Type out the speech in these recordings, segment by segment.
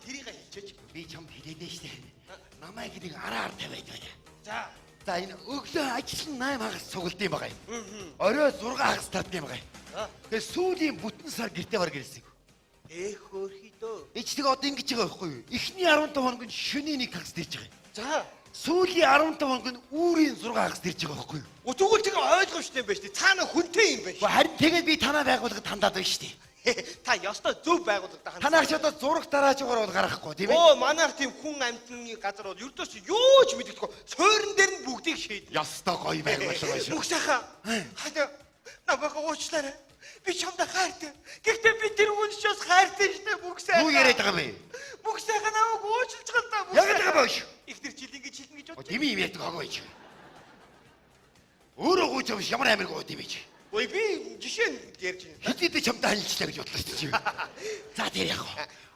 тэрийг хэлчихэж. Би чамд хэлээд штэ. Намайг нэг араар тавиад байна. За. За энэ өглөө ажил нь 8 хагас цуглд юм байгаа юм. Орой 6 хагас тард юм байгаа юм. Тэгээ сүүлийн бүтэн сар гэртээ бар гэрсэн. Эх хөөрхидөө. Ичдэг одоо ингэж байгаа байхгүй юу? Эхний 15 хоног нь шөнийн 1 хагас дэрж байгаа юм. За. Сүүлийн 15 хоног нь үүрийн 6 хагас дэрж байгаа байхгүй юу? Тэгвэл тэгээ ойлгомжтой юм байна шүү дээ. Цаана хүнтэй юм байна. Харин тэгээд би танаа байгууллагад хандаад байна шүү дээ. Та ёстой зөв байгууллагад хандсан. Танаач одоо зураг тараажгаар бол гаргахгүй тийм ээ? Оо, манайх тийм хүн амьтны газар бол ердөөс юу ч мэддэггүй. Цойрон дээр нь бүгдийг шийдэ. Ёстой гоё байгууллага байна шүү. Мөхсаха. Хадаа намайг уучлаарай. Би чамд хайртай. Гэхдээ би тэр хүнчээс хайртай шүү дээ мөхсаха. Юу яриад байгаа юм бэ? Мөхсаха намайг уучлж гал та. Яг л байгаа шүү. Их тэр жил ингэж хэлнэ гэж бод. Дими юм яадаг хог байж. Өөрөө гүйж авч ямар амир гоо дими чи. Ой би жишээ нь ярьж байна. Хэдийдээ чамтай хайлчлаа гэж бодлоо шүү. За тэр яг.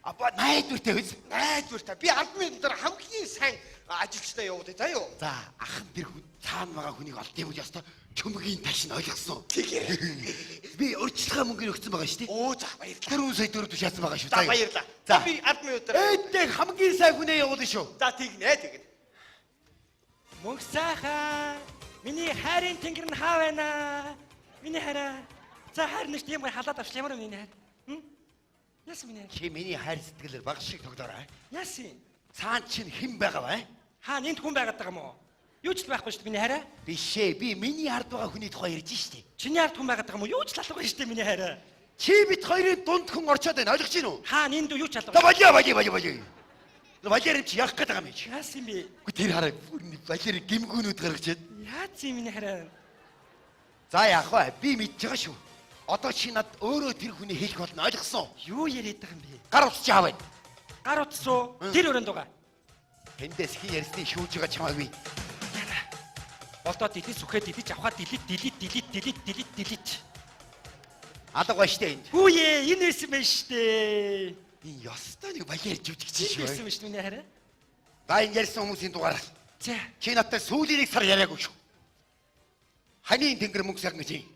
Апа найдвартай биз? Найдвартай. Би админ дээр хамгийн сайн ажилчтай явуулъя заа юу. За ахын тэр хүн цаана байгаа хүнийг олд юм уу ястаа чөмгийн таш нь ойлгосон. Тэгээ. Би урьдчилгаа мөнгөний өгсөн байгаа шүү дээ. Оо за баярлалаа. 4 сая төгрөг тушаасан байгаа шүү. За баярлалаа. За би админ дээр. Ээдээ хамгийн сайн хүнээ явуулна шүү. За тэгнэ тэгнэ. Мөнхсайхан миний хайрын тэнгэр нь хаа байна? Миний хайраа. За хайр нэг тийм халаад авч ямар миний хайр? Яс миний хайр. Чи миний хайр сэтгэлээр баг шиг тогдоорой. Ясын. Цаан чинь хэн байгаа вэ? Хаа энд хүн байгаад байгаа юм уу? Юу ч байхгүй шүү дээ миний хайраа. Бишээ би миний ард байгаа хүний тухай ярьж штий. Чиний ард хүн байгаад байгаа юм уу? Юу ч лалахгүй шүү дээ миний хайраа. Чи бид хоёрын дунд хүн орчоод байна. Ойлгож байна уу? Хаа энд юу ч За лалахгүй. балиа. Валерий чи яах гээд байгаа юм чи? Яас юм бэ? Үгүй тэр хараа Валерий гимгүүнүүд гаргачаад. Яац юм миний хайраа. За яах вэ? Би мэдж байгаа шүү. Одоо чи над өөрөө тэр хүний хэлэх болно ойлгосон. Юу яриад байгаа юм бэ? Гар утсч аавна. Гар утсуу. Тэр өрөөнд байгаа. Тэндээс хин ярьсны шүүж байгаа чамаагүй. Болдоо дэлít сүхэд дэлít авахад дэлít. Алга ба штэ энд. Хүү ээ энэ байсан байна штэ. Энэ ёстой нэг Валерий жүжигч шүү. Байсан байна штэ миний хайраа. За энэ ярьсан хүмүүсийн дугаар. За. Чи надтай сүүлийн 1 сар яриаггүй шүү. Ханийн тэнгэр мөнгө сарна гэж.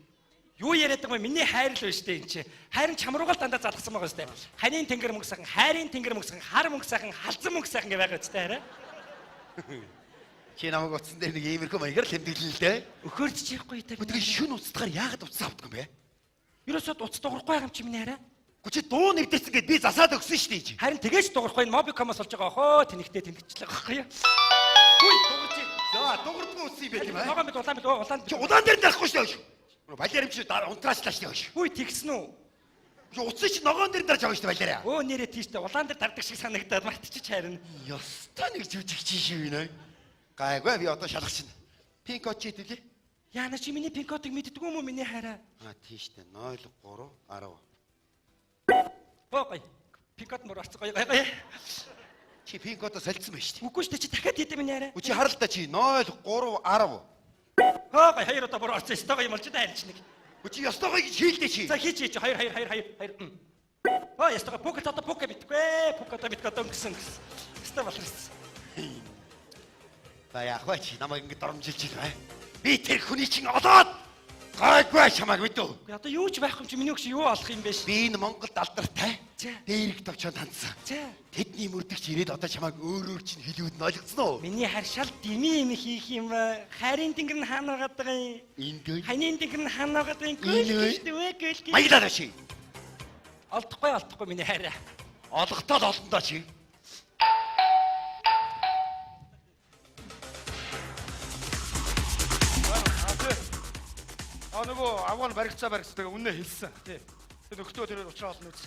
Юу яриад байгаа юм миний хайр л байна штэ энэ чи. Хайрын чамруугаал дандаа залгсан байгаа штэ. Ханийн тэнгэр мөнгө сайхан, хайрын тэнгэр мөнгө сайхан, хар мөнгө сайхан, халзан мөнгө сайхан гэ байгаа штэ хараа. Чи намайг утсан дээр нэг иймэрхүү маягаар л хэмдэглэн л дээ. Өхөрч чихгүй та. Тэгээ шүн уцтахаар яагаад уцсан авдаг юм бэ? Ерөөсөө уц дуурахгүй байгаа юм чи миний хараа. Чи дуу нэгдсэн гээд би засаад өгсөн шүү дээ. Харин тэгэж дуурахгүй мобикомоос олж байгаа хөө тэнэгтэй тэнэгчлээ байхгүй юу? Хүй дуурч. За дуурдгүй үсэн юм байт юм аа. Ногоон мэд улаан Чи улаан дээр дарахгүй шүү дээ. Валерий чи унтраачлаа шүү дээ. Хүй тэгсэн үү? Чи уцсан чи ногоон дээр дарж байгаа шүү дээ Валерий. Өө нэрээ тийштэй улаан дээр дардаг шиг санагдаад мартчих харин. Ёстой нэг жүжигч шүү нэ. Гайгүй би одоо шалгах чинь. Пинк очи хэлээ. Яна чи миний пинкотыг мэддэггүй юм уу миний хараа? Тийштэй 0 3 10. Богой. Пинкот мөр орцгоо гоё. Чи пинкото солилцсон байна шүү дээ. Үгүй шүү дээ чи дахиад хийдэм миний хараа. Чи харал та чи 0 3 10. Богой хоёр удаа бүр орцсон ёстой юм болж даа харич нэг. Чи ёстой гоё гэж хийлдэ чи. За хийж 2. Оо ёстой пукет одоо пукет битгүй. Пукет өнгөсөн. Ёстой болчихсон. За яах вэ чи намайг ингэ доромжилж байна. Би тэр хүний чинь олоод гайгүй чамайг мэдв. Одоо юу ч байхгүй юм чи миний өгш юу олох юм бэ ш? Би энэ Монголд алдартай. За. Дээрх товчонд хандсан. За. Тэдний мөрдөгч ирээд одоо чамайг өөрөөр чинь хэлүүд нь ойлгоцсон уу? Миний харь шал дими юм хийх юм ба. Хайрын тэнгэр нь хаана байгаа даа юм? Энд. Ханийн тэнгэр нь хаана байгаа даа юм? Гүйлгэж. Маялаа чи. Олдохгүй миний хайраа. Олготоод олондоо чи. Нөгөө авгаан баригцаа үнэ хэлсэн. Тий. Тэр нөхдөө тэрээр уучраа олно үз.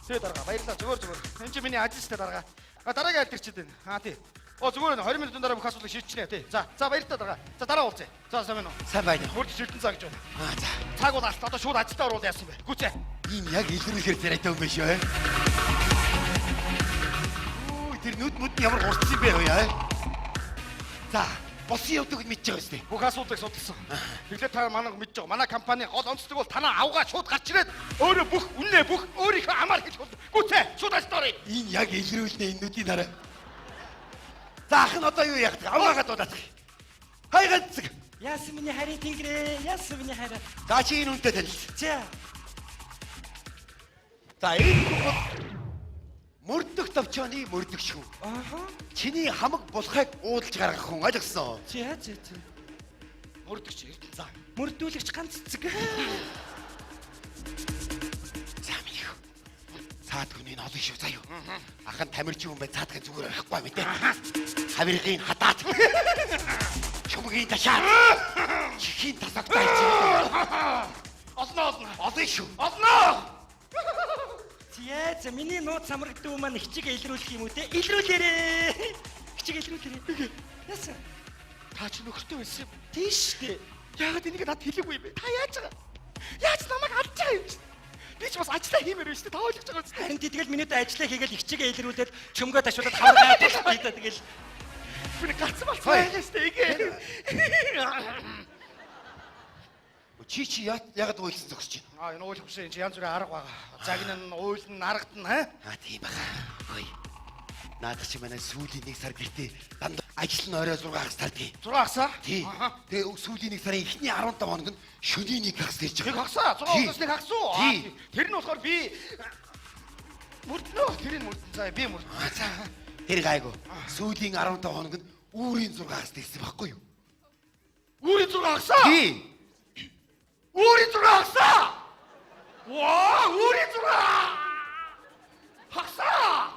Сэ дарга баярлаа зүгээр. Энд чи миний ажилчтай дарга. Дараагийн альдэрчээд байна. Тий. Зүгээр 20 минутын дараа бүх асуудлыг шийдчихнэ тий. За баярлалаа дарга. За дараа уулзъя. За сайн байна уу? Сайн байна. Хурд шилдэн цаг гэж байна. За. Цаг бол алт одоо шууд ажилдаа оруулаад яасан бэ? Гүцээ. Энэ яг илрүүлэхээр царайтай юм биш үү? Тэр нүд ямар гурцсан юм бэ яа? За босын явдаг нь мэдж байгаа шүү дээ. Бүх асуудлыг судалсан. Тэгэхээр та манайг мэдж байгаа. Манай компани гол онцлог бол танаа авгаа шууд гарч ирээд өөрөө бүх өөрийнхөө амаар хэлэх бол. Гүцээ шууд ажилдаа оръё. Энэ яг илрүүлнэ энэ нүдийн дараа. За ах нь одоо юу яах вэ? Аваагаа дуудаад. Хайгац. Яасан миний харийн тэнгэрээ? Яасан миний хараа? За чи энэ үнтэй танил. За. За энэ бол Мөрдөх товчооны мөрдөгч хүн. Аха. Чиний хамаг булхайг уудалж гаргах хүн ойлгосон. За. Мөрдөгч эрдэнэ зам. Мөрдүүлэгч ганц цэцэг. За минийх. Цаад хүний нь олон шүү заяа. Ахан тамирчин хүн бай цаадахын зүгээр байхгүй мэдээ. Хавиргийн хатаад. Чумгийн ташаад. Чихийн тасагтай чинь. Олон шүү. За миний нууц самраг дүү маань хичиг илрүүлэх юм үү те? Илрүүлээрээ. Хичиг илрүүлээрээ. Яасан? Та чи нөхөртэй байсан юм. Тийш дээ. Яагаад энийг надад хэлээгүй юм бэ? Та яаж байгаа? Яаж намайг алдж байгаа юм бэ? Би ч бас ажиллаа хиймээр байна шүү дээ. Та ойлгож байгаа үстэй. Харин тэгэл минийд ажиллаа хийгээл хичээгээ илрүүлээд чөмгөө ташуулаад хамгаа тулаад тэгэл Би гац малцсан байлаа шүү дээ. Игээ. Чи ягаад уйлсан зогсож байна? Энэ уйл хөшөө чи янз бүрийн арга байгаа. Загн нь, уйл нь, аргад нь хаа? Тийм баха. Хөөе. Наад чи манай сүүлийн 1 сар гэртээ дандаа ажил нь орой 6 хагас тардгийг. 6 хагасаа? Тий. Тэгээ сүүлийн 1 сарын эхний 15 хоног нь шөнийн 1 хагас ирж Нэг байгаа. хагасаа 6 хагас нэг хагас уу? Тий. Тэр нь болохоор би мөрднөө. Тэр нь мөрдөн цаа би мөрдөн. За. Тэр гайгүй. Сүүлийн 15 хоног нь үүрийн 6 хагас ирсэн байхгүй юу? Үүрийн 6 хагасаа? Тий. Үүрийн 6 хагасаа? Ваа, үүрийн 6 хагасаа?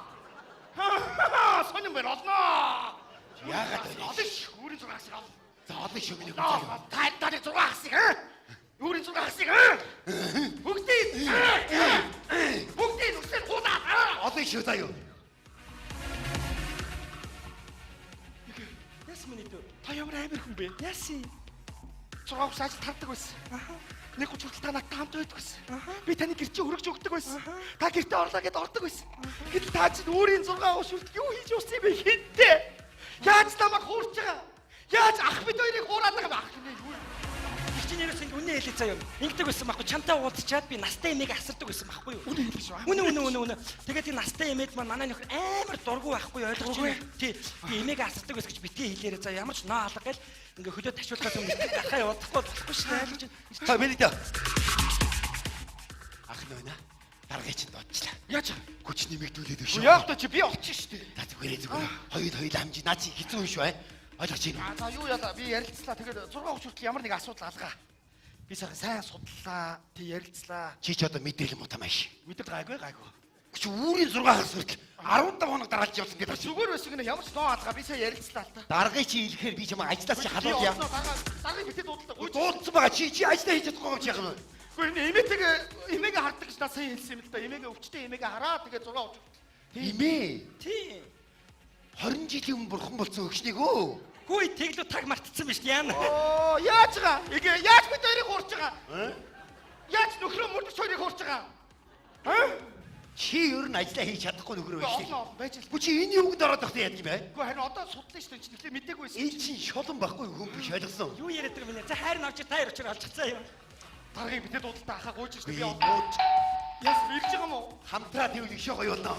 Сонин байна олноо. Яагаад вэ? олон ш үүрийн 6 хагасаа. За олон шүү миний Та хүн. таны 6 хагасыг аа? Үүрийн 6 хагасыг аа? Бүгдийг үсээр худаа. Олон шүү заяа. яс миний дүү. Та ямар амир хүн бэ? Яси. 6 хагас ажил тардаг байсан. Нэг гуч хүртэл та надтай хамт байдаг байсан. Би таны гэр чинь хөргөж өгдөг байсан. Та гэртээ орлоо гэдээ ордог байсан. Гэтэл та чинь өөрийн 6 хагас хүртэл юу хийж ууссан юм бэ хинтээ? Яаж намайг хуурч байгаа? Яаж ах бид хоёрыг хуураад байгаа ах нэ юу? Чи нэрээс ингэ үнэ хэлээ заяа. Ингэдэг байсан байхгүй. Чамтай уулзчаад би настай эмээг асардаг байсан байхгүй юу? Үнэ хэлж шүү. Үнэ. Тэгээд энэ настай эмээд маань манай нөхөр амар дургу байхгүй ойлгож байна. Тий. Би эмээг асардаг байсан гэж битгий хэлээрээ за ямар ч ноо алга гэл ингээ хөлөө ташуулгаас өмнө дахаа явуулахгүй болохгүй шүү дээ ойлгож байна. Та миний даа. Ах нөөнэ. Даргыг чинь дуудчихлаа. Яаж? Хүч нэмэгдүүлээд өшөө. Яг та чи би олчих шүү дээ. За зүгээр. Хоёул амжи наа чи хэцүү юм шүү. Ойлгож байна. За юу яа би ярилцлаа. Тэгээд 6 хагас хүртэл ямар нэг асуудал алгаа. Би сайн судлаа. Тэг ярилцлаа. Чи ч одоо мэдээлэл муу тамааш. Мэдэр гайгүй. Чи үүрийн 6 хагас хүртэл 15 хоног дараалж явсан гэдэг чи. Зүгээр байсан гэнэ ямар ч ноо алгаа. Би сайн ярилцлаа л та. Даргыг чи ирэхээр би чамаа ажиллаас чи халуулъя. Даргыг битээ дуудалтаа. Дуудсан байгаа чи ажиллаа хийж чадахгүй юм чи яах вэ? Гэхдээ эмээгээ хардаг гэж надад сайн хэлсэн юм л да. Эмээгээ өвчтэй эмээгээ хараа тэгээ 6 хагас. Имээ. Тий. 20 жилийн өмнө бурхан болсон өгшнийг өө. Хүй тэглүү таг мартцсан биш яана. Оо яаж байгаа? Яаж бид хоёрыг хуурч байгаа? Яаж нөхрөө мөрдөж хоёрыг хуурч байгаа? Чи ер нь ажиллаа хийж чадахгүй нөхөр байж тээ. Олон байж л. Гү чи энэ юунд ороод тахтай яд юм бэ? Гэхдээ харин одоо судлаа шүү дээ. Чи тэгэхээр мдэггүй байсан. Энэ чинь шолон байхгүй хүн биш ойлгосон. Юу яриад байгаа минь. За хайр нь орж таяр очир алжчихсан юм. Даргыг битээ дуудалтаа ахаа гуйж шүү Би дээ. Би ууч яс ирж байгаа юм уу? хамтраа тэгвэл их гоё болно.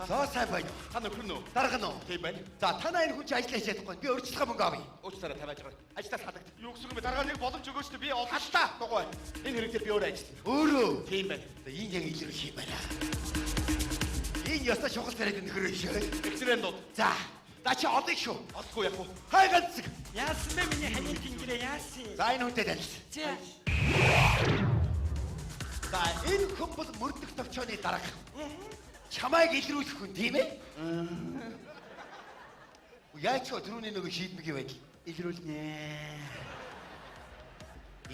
За сайн байна. Та нөхөр нөө. Дарга нь. Тийм байна. За танаа энэ хүн чи ажиллаж чадахгүй. Би өөрчлөлтөө мөнгө авъя. Уучлаарай тавиаж байгаа. Ажлаас хадагд. Юу гэсэн юм бэ? Даргаа нэг боломж өгөөч дээ. Би олон Халтаа. дугуй. Энэ хэрэгтэй би өөр ажиллана. Өөрөө. Тийм байна. Энэ яг илэрх юм байна. Энэ ястаа шухал тариад нөхөр шүү. Экстрэн дууд. За. Да чи одоо шүү. Олохгүй яг уу. Хай ганцэг. Яасан бэ миний ханийн тэнгэрээ яасан? За энэ хүнтэй танил. За. За энэ хүн бол мөрдөх товчооны дарга. Чамайг илрүүлэх хүн тийм ээ? Яаж ч түрүүний нөгөө шийдмэг байдал илрүүлнэ.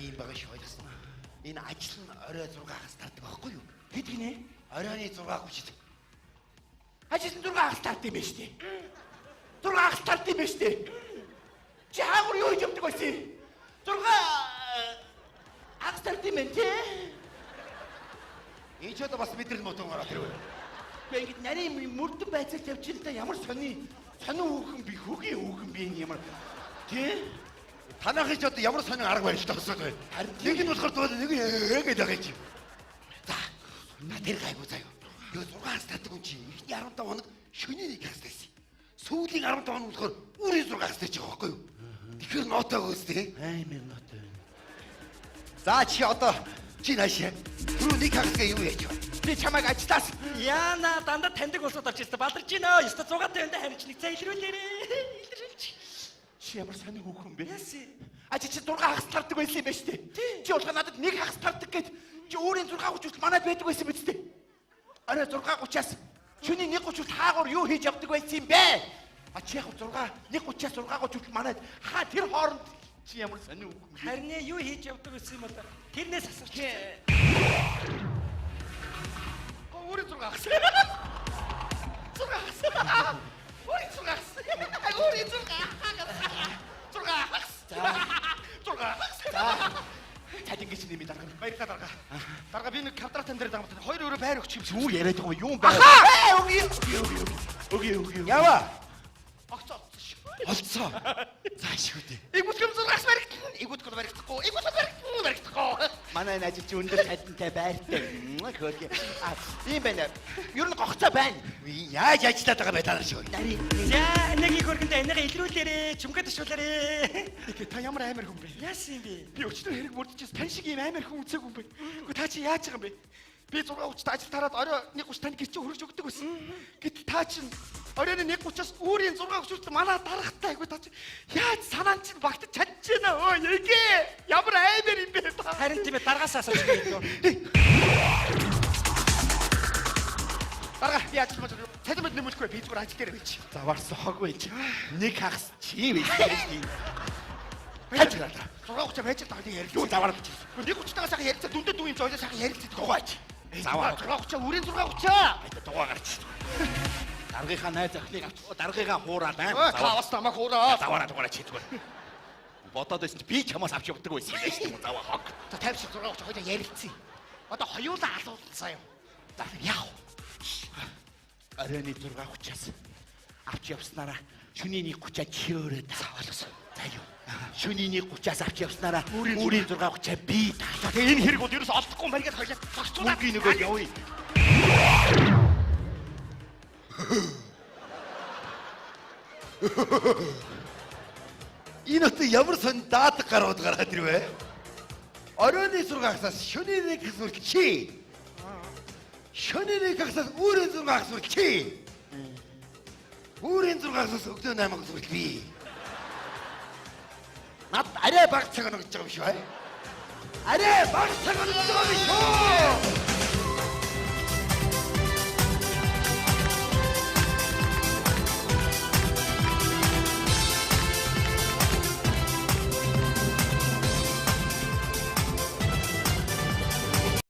Ийм байгаа шүү ойлгосон. Энэ ажил нь орой 6 хагас тардаг байхгүй юу? Хэд гинэ? Оройны 6:30-д. Ажил нь 6 хагас тардаг юм байна шүү дээ. 6 хагас тардаг юм байна шүү дээ. Чи хаагур юу хийж явдаг байсан? 6 хагас тардаг юм байна тий? Энэ ч одоо бас мэдрэл мотон гараад ирв. Гэхдээ ингэж нарийн мөрдөн байцаар тавьчихсан та ямар сонин хүүхэн би хөгийн хүүхэн би энэ ямар тий? Танахыг ч одоо ямар сонин арга барилтаа өсөж байна. Нэг нь болохоор тул нэг гэдэг байгаа юм чи. За. На тэр гайгүй заяа. Юу 6 хагас татдаг хүн чи ихний 15 хоног шөнийн 1 хагас байсан. Сүүлийн 15 хоног болохоор үрийн 6 хагас таж байгаа байхгүй юу? Тэгэхээр нотоо үстэй. Аймаг нот. За чи одоо чи наашаа. Түрүү нэг хагасгаа юу яаж байна? Би чамайг ажлаас Яна дандаа таньдаг болсод орж ирсэн. Баларч гинөө. Ёстой 600 танд харьж нэг цай илрүүлээрээ. Илрүүлж. чи ямар сони хүүхэн бэ? Яси. А чи 6 хагас тардаг байсан юм ба штэ. Чи улга надад нэг хагас тардаг гэд чи өөрийн 6:30-д манайд байдаг байсан биз дээ. Арай 6:30-аас шөнийн 1:30-д хаагуур юу хийж явдаг байсан юм бэ? А чи яг 1:30-аас 6:30-д манайд хаа тэр хооронд чи ямар сони хүүхэн бэ? Харин юу хийж явдаг гэсэн юм одоо. Тэрнээс асууч. Өөрийн 6 хагас. 6 хагас. Өөрийн 6 хагас. Өөрийн 6 хагас. 6 хагас. Цаад ингэж нэмий дарга. Баярлалаа дарга. Дарга би нэг квадратын дээр дагмад хоёр өрөө байр өгч юм шиг. Юу яриад байгаа юм бэ? Өгөө. Ява. Огцоо. Олцоо. Зааш үдэ. Игүтгэм зургаас баригдана. Игүтгэл баригдахгүй. Игүтгэл баригдахгүй. Манай энэ ажилч өндөр цалинтай байртай. Хөөргөө. А ийм байна. Ер нь гогцоо байна. Яаж ажиллаад байгаа бай та нар шүү. Нари. За нэг их хөргөндөө энийгээ илрүүлээрээ. Чүмгээ ташуулаарэ. Та ямар амар хүн бэ? Яасан юм бэ? Би өчтөр хэрэг мөрдөж тань шиг ийм амар хүн үзег хүн бэ. Гэхдээ та чи яаж байгаа юм бэ? Би 6:30-д ажил тараад орой 1:30 тань гэрчээ хөргөж өгдөг байсан. Гэтэл та чинь оройн 1:30-аас өөрийн 6:30-д манаа дарахтай айгу та чи яаж санаан чинь багтаж чадчихна өө ягээ. Ямар амар юм бэ та? Харин тийм ээ даргаас асууж байгаа. Дарга би ажил мод цалимд нэмүүлэхгүй би зүгээр ажил дээр байж. Заварсан хог байж. Нэг хагас чи байж тийм. Хажираа. 6:30 байж таа ярил. Юу завар. 1:30-аас сайхан ярилцаа дүндээ дүү юм зоолоо сайхан ярилцдаг. Дугаач. Завар 6:30 үрийн 6:30. Айта дугаа гарч. Даргийнхаа найз охиныг авч даргыгаа хуураад Өө таваас намайг хуураа. Заваараа чи зүгээр. Бодоод байсан чи би чамаас авч явдаг байсан юм биш үү заваа хог. За 50 шиг 6:30 хоёул ярилцъя. Одоо хоёулаа алуулсан юм. За яах вэ? Арайны 6:30-аас авч явснараа шөнийн 1:30-аад чиөрээд заваалсан. За юу. Шөнийн 1:30-аас авч явснараа өөрийн 6:30-аа би таалаа. Тэгээ энэ хэрэг бол ерөөс олдохгүй юм байна гэж хоёлаа зогсуулаад Үгүй нөгөө явъя. Энэ өтө ямар сон даадаг гарууд гараад ирвэ? Оройны 6-аас шөнийн 1-ээс хүртэл чи. Шөнийн 1-ээс өөрийн 6-аас хүртэл чи. Өөрийн 6-аас өглөө 8-аас хүртэл би. Над арай баг цаг өгч байгаа юм шиг бай. Арай баг цаг өгч байгаа юм шүү.